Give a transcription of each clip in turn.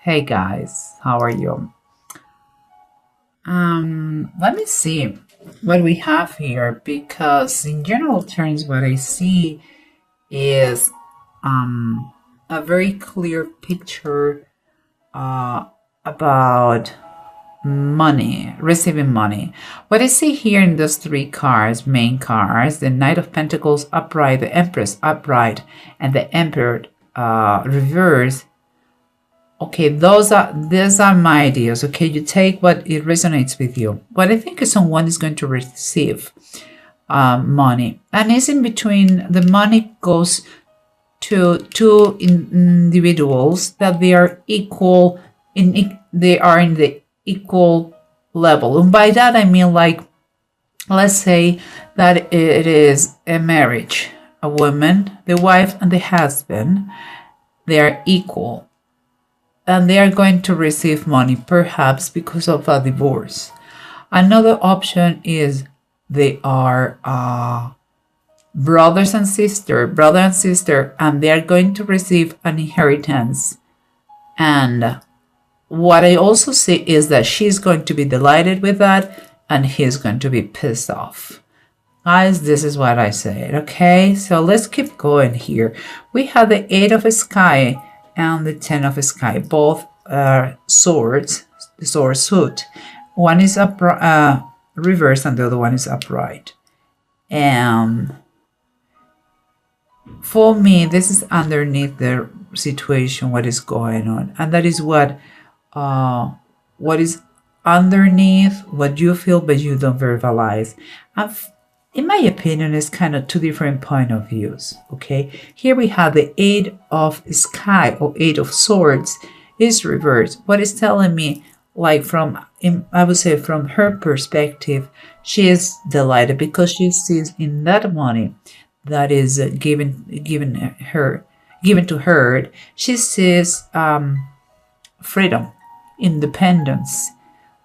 Hey guys, how are you? Let me see what we have here because in general terms what I see is um a very clear picture uh about money, receiving money. What I see here in those three cards, main cards, the Knight of Pentacles upright, the Empress upright, and the Emperor reverse. Okay, these are my ideas. Okay, you take what it resonates with you. What I think is someone is going to receive money, and it's in between. The money goes to two individuals that they are equal they are in the equal level, and by that I mean, like, let's say that it is a marriage, a woman, the wife, and the husband. They are equal and they are going to receive money, perhaps because of a divorce. Another option is they are brother and sister, and they are going to receive an inheritance. And what I also see is that she's going to be delighted with that, and he's going to be pissed off. Guys, this is what I said, okay? So let's keep going here. We have the Eight of Sky and the Ten of Sky, both swords, the sword suit. One is reversed and the other one is upright. And for me, this is underneath the situation, what is going on. And that is what is underneath, what you feel but you don't verbalize. In my opinion, it's kind of two different point of views. Okay, here we have the Eight of Sky or Eight of Swords is reversed. What is telling me, like, I would say from her perspective, she is delighted because she sees in that money that is given to her. She sees freedom, independence,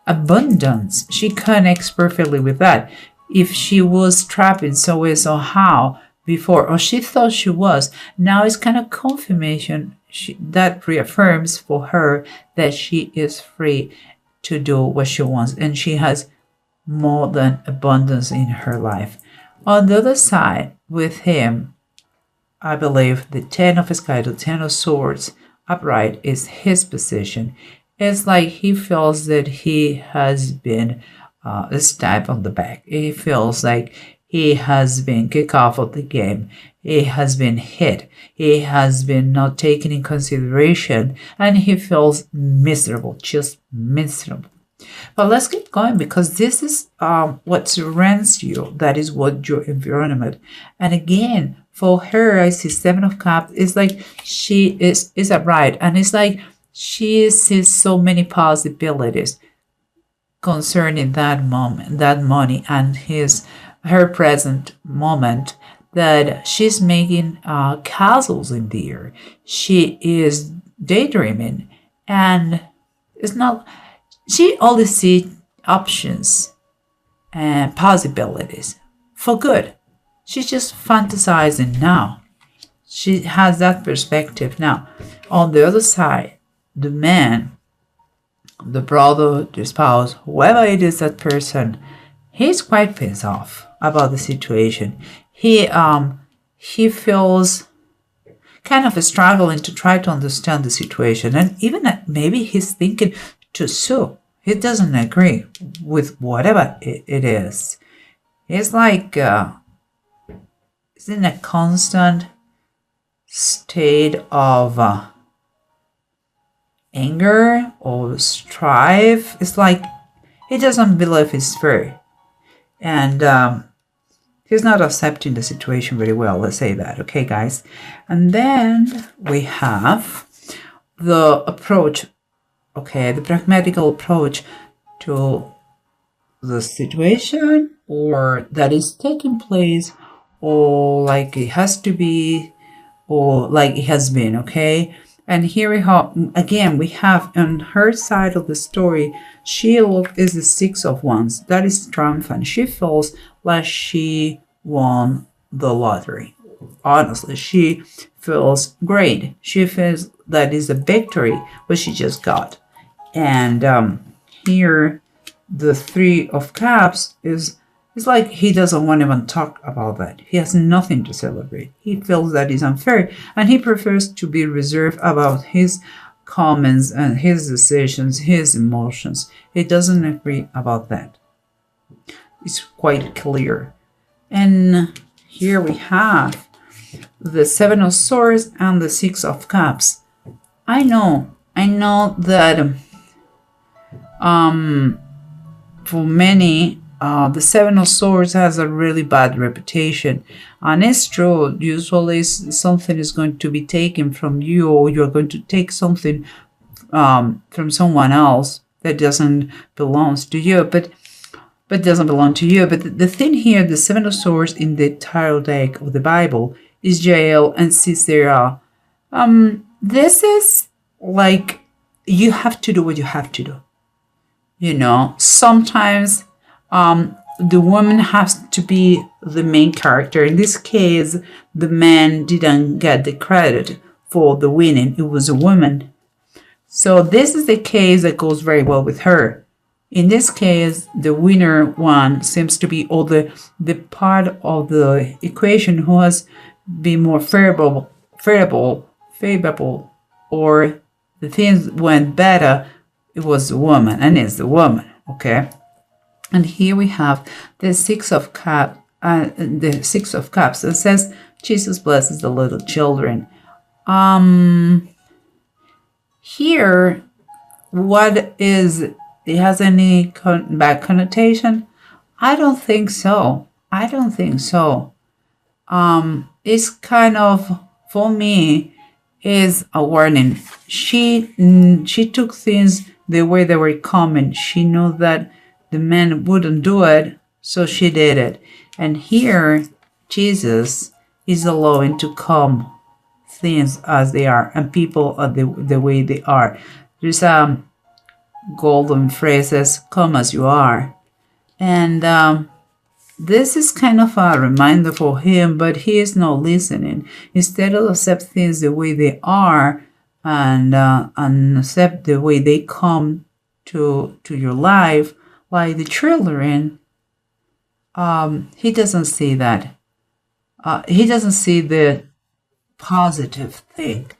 abundance. She connects perfectly with that. If she was trapped in some way, somehow before, or she thought she was, now it's kind of confirmation that reaffirms for her that she is free to do what she wants, and she has more than abundance in her life. On the other side, with him, I believe the Ten of Sky, the Ten of Swords upright is his position. It's like he feels that he has been stabbed on the back. He feels like he has been kicked off of the game. He has been hit. He has been not taken in consideration, and he feels miserable, just miserable. But let's keep going because this is what surrounds you. That is what your environment. And again, for her, I see Seven of Cups. It's like she is upright, and it's like she sees so many possibilities concerning that moment, that money, and her present moment, that she's making castles in the air. She is daydreaming, and it's not. She only sees options and possibilities for good. She's just fantasizing now. She has that perspective now. On the other side, the man, the brother, the spouse, whoever it is, that person, he's quite pissed off about the situation. He feels kind of struggling to try to understand the situation, and even maybe he's thinking to sue. He doesn't agree with whatever it is. It's like it's in a constant state of anger or strife. It's like he doesn't believe it's fair, and he's not accepting the situation very well. Let's say that, okay, guys. And then we have the approach, okay, the pragmatical approach to the situation, or that is taking place, or like it has to be, or like it has been, okay. And here we have, again, we have on her side of the story, she is the Six of Wands. That is triumphant. She feels like she won the lottery. Honestly, she feels great. She feels that is a victory, what she just got. And here, the Three of Cups is it's like he doesn't want to even talk about that. He has nothing to celebrate. He feels that is unfair, and he prefers to be reserved about his comments and his decisions, his emotions. He doesn't agree about that. It's quite clear. And here we have the Seven of Swords and the Six of Cups. I know that for many, the Seven of Swords has a really bad reputation. And it's true, usually something is going to be taken from you, or you're going to take something from someone else that doesn't belong to you, but doesn't belong to you. But the thing here, the Seven of Swords in the tarot deck of the Bible is Jael and Sisera. This is like, you have to do what you have to do. You know, sometimes the woman has to be the main character. In this case, the man didn't get the credit for the winning. It was a woman. So this is the case that goes very well with her. In this case, the winner one seems to be, or the part of the equation who has been more favorable, or the things went better, it was the woman, and it's the woman, okay? And here we have the Six of Cups. It says, Jesus blesses the little children. Here, what is, it has any bad connotation? I don't think so. It's kind of, for me, is a warning. She took things the way they were coming. She knew that the man wouldn't do it, so she did it. And here, Jesus is allowing to come things as they are, and people are the way they are. There's golden phrases, come as you are. And this is kind of a reminder for him, but he is not listening. Instead of accept things the way they are, and accept the way they come to your life, like the children, he doesn't see that. He doesn't see the positive thing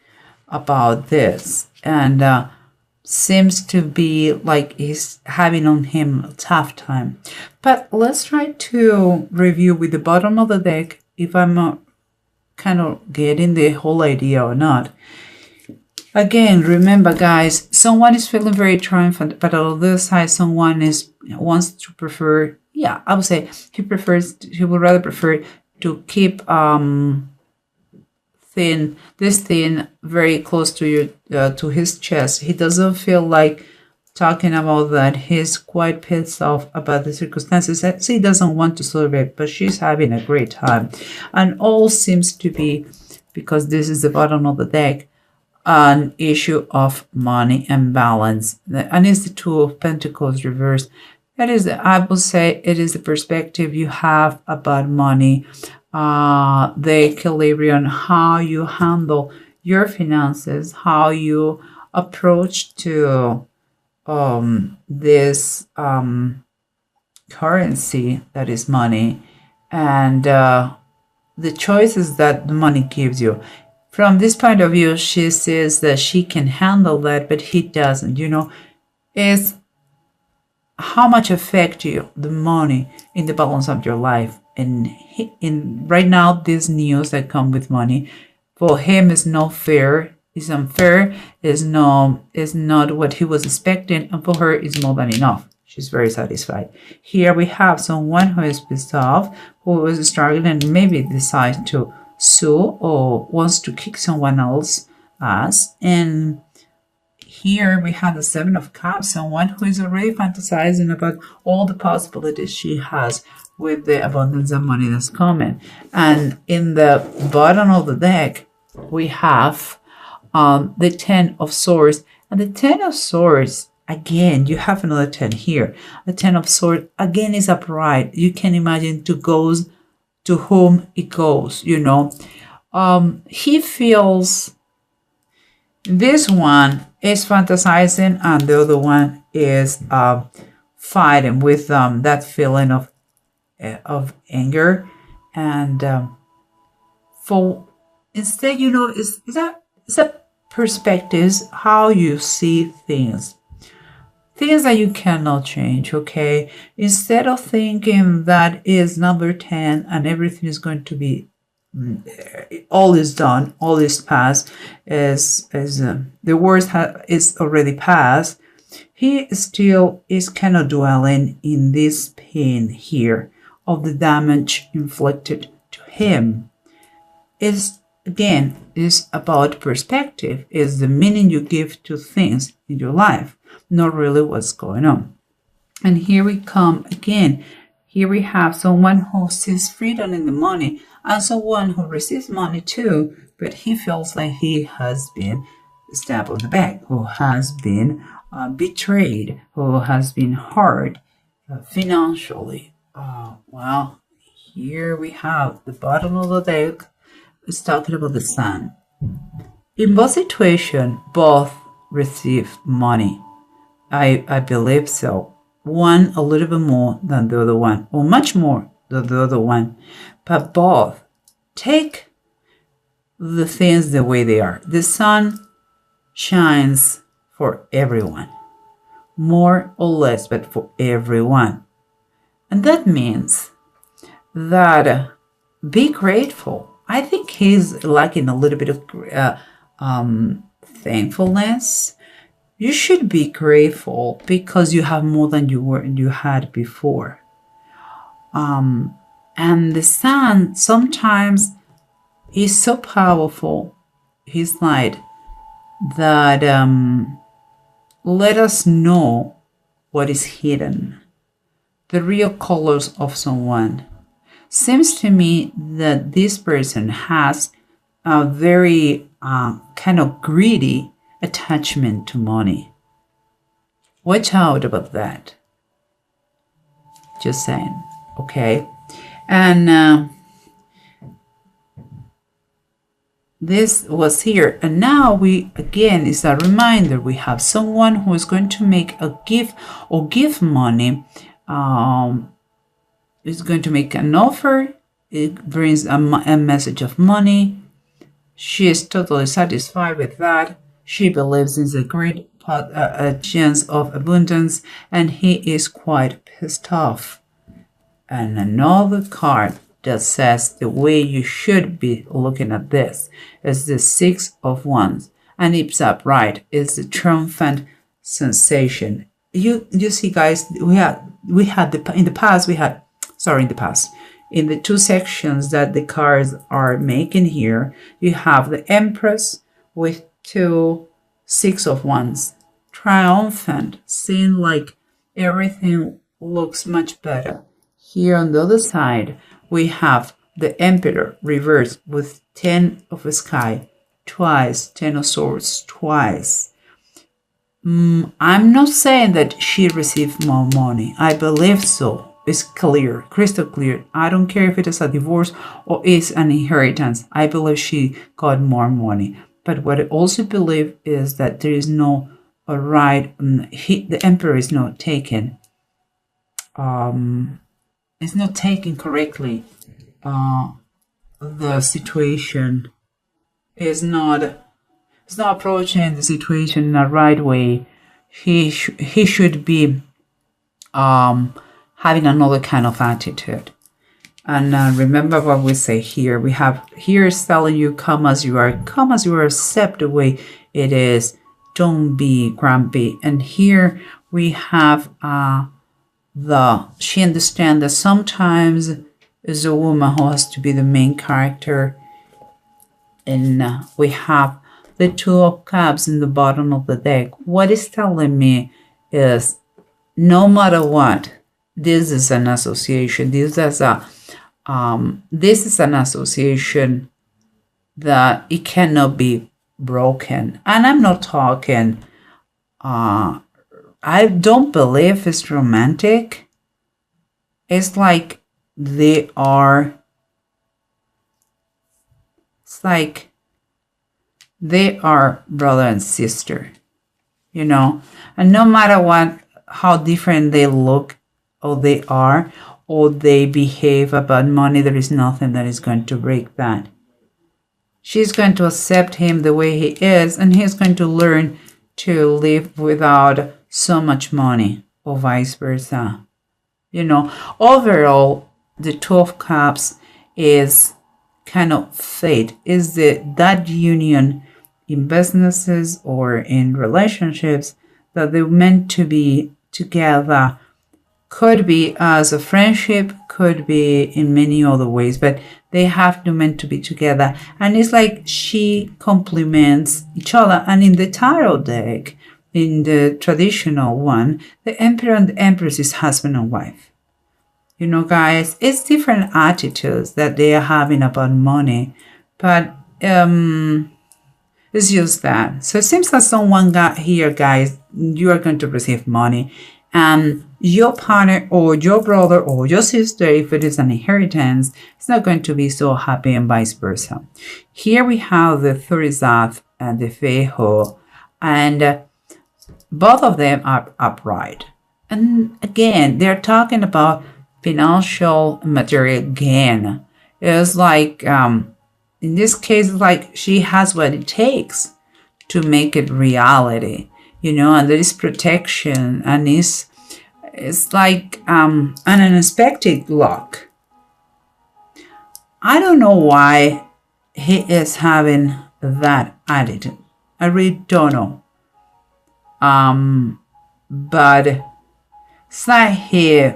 about this, and seems to be like he's having on him a tough time. But let's try to review with the bottom of the deck if I'm kind of getting the whole idea or not. Again, remember guys, someone is feeling very triumphant, but on the other side, someone wants to prefer, I would say he would rather prefer to keep this thing very close to his chest. He doesn't feel like talking about that. He's quite pissed off about the circumstances. So he doesn't want to celebrate, but she's having a great time. And all seems to be, because this is the bottom of the deck, an issue of money and balance. And it's the Two of Pentacles reversed. That is, I would say, it is the perspective you have about money, the equilibrium, how you handle your finances, how you approach to this currency that is money, and the choices that the money gives you. From this point of view, she says that she can handle that, but he doesn't. You know, it's how much affect you, the money, in the balance of your life. And in right now, this news that come with money, for him is not fair, is unfair, is not what he was expecting, and for her is more than enough. She's very satisfied. Here we have someone who is pissed off, who was struggling and maybe decides to sue or wants to kick someone else's ass. And here we have the Seven of Cups, someone who is already fantasizing about all the possibilities she has with the abundance of money that's coming. And in the bottom of the deck, we have the Ten of Swords. And the Ten of Swords, again, you have another 10 here. The Ten of Swords, again, is upright. You can imagine to whom it goes, you know. He feels This one is fantasizing, and the other one is fighting with that feeling of anger. And for instead, it's a perspectives, how you see things that you cannot change. Okay, instead of thinking that is number 10 and everything is going to be all is done, all is past, is the worst is already past, he still is kind of dwelling in this pain here of the damage inflicted to him. Is again is about perspective, is the meaning you give to things in your life, not really what's going on. And here we come again. Here we have someone who sees freedom in the money and someone who receives money too, but he feels like he has been stabbed on the back, who has been betrayed, who has been hurt financially. Well, here we have the bottom of the deck is talking about the Sun. In both situations, both receive money. I believe so. One a little bit more than the other one, or much more than the other one. But both take the things the way they are. The sun shines for everyone, more or less, but for everyone. And that means that be grateful. I think he's lacking a little bit of thankfulness. You should be grateful because you have more than you had before. And the sun sometimes is so powerful, his light, that let us know what is hidden, the real colors of someone. Seems to me that this person has a very kind of greedy attachment to money. Watch out about that. Just saying, okay? And this was here. And now we, again, is a reminder. We have someone who is going to make a gift or give money. Is going to make an offer. It brings a message of money. She is totally satisfied with that. She believes in the great chance of abundance, and he is quite pissed off. And another card that says the way you should be looking at this is the Six of Wands, and it's upright. It's the triumphant sensation. You see, guys, in the two sections that the cards are making here, you have the Empress with two Six of Wands, triumphant, seeing like everything looks much better. Here on the other side, we have the Emperor reversed with 10 of the Sky twice, 10 of Swords twice. I'm not saying that she received more money. I believe so. It's clear, crystal clear. I don't care if it is a divorce or is an inheritance. I believe she got more money. But what I also believe is that there is no right. The Emperor is not taken. It's not taken correctly. The situation is not. It's not approaching the situation in the right way. He should be having another kind of attitude. And remember what we say here. We have here is telling you, come as you are, accept the way it is. Don't be grumpy. And here we have she understands that sometimes is a woman who has to be the main character. And we have the Two of Cups in the bottom of the deck. What it's telling me is no matter what, this is an association. This is an association that it cannot be broken. And I'm not talking, I don't believe it's romantic. It's like they they are brother and sister, you know, and no matter what, how different they look or they are or they behave about money, there is nothing that is going to break that. She's going to accept him the way he is, and he's going to learn to live without so much money, or vice versa. You know, overall, the Two of Cups is kind of fate, is that union in businesses or in relationships that they're meant to be together. Could be as a friendship, could be in many other ways, but they have to meant to be together. And it's like she complements each other. And in the tarot deck, in the traditional one, the Emperor and the Empress is husband and wife. You know, guys, it's different attitudes that they are having about money, but it's just that. So it seems that someone got here, guys, you are going to receive money, and your partner or your brother or your sister, if it is an inheritance, is not going to be so happy, and vice versa. Here we have the Thurisat and the Feho, and both of them are upright. And again, they're talking about financial material gain. It's like, in this case, like she has what it takes to make it reality, you know, and there is protection, and it's like an unexpected luck. I don't know why he is having that attitude. I really don't know. But it's like he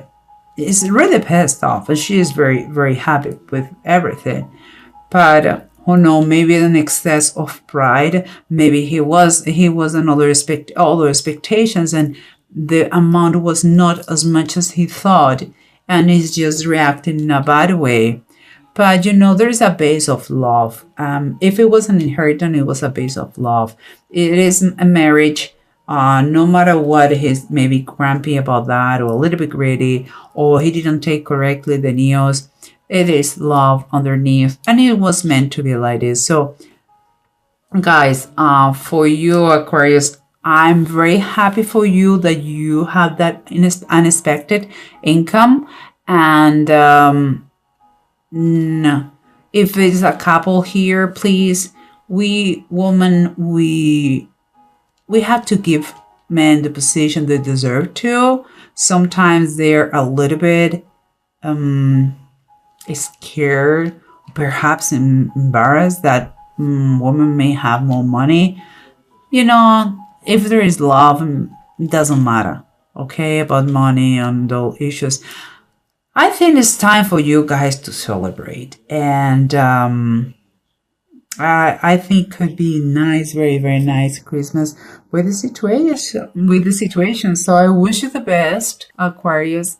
is really pissed off, and she is very, very happy with everything. But who knows, maybe an excess of pride. Maybe he was another other expectations, and the amount was not as much as he thought, and he's just reacting in a bad way. But you know, there is a base of love. If it was an inheritance, it was a base of love. It is a marriage. No matter what, he's maybe grumpy about that, or a little bit greedy, or he didn't take correctly the news. It is love underneath, and it was meant to be like this. So, guys, for you, Aquarius, I'm very happy for you that you have that unexpected income. And no, if it's a couple here, please, we have to give men the position they deserve to. Sometimes they're a little bit scared, perhaps embarrassed that women may have more money. You know, if there is love, it doesn't matter, okay, about money and those issues. I think it's time for you guys to celebrate. And I think could be nice, very, very nice Christmas with the situation. So I wish you the best, Aquarius.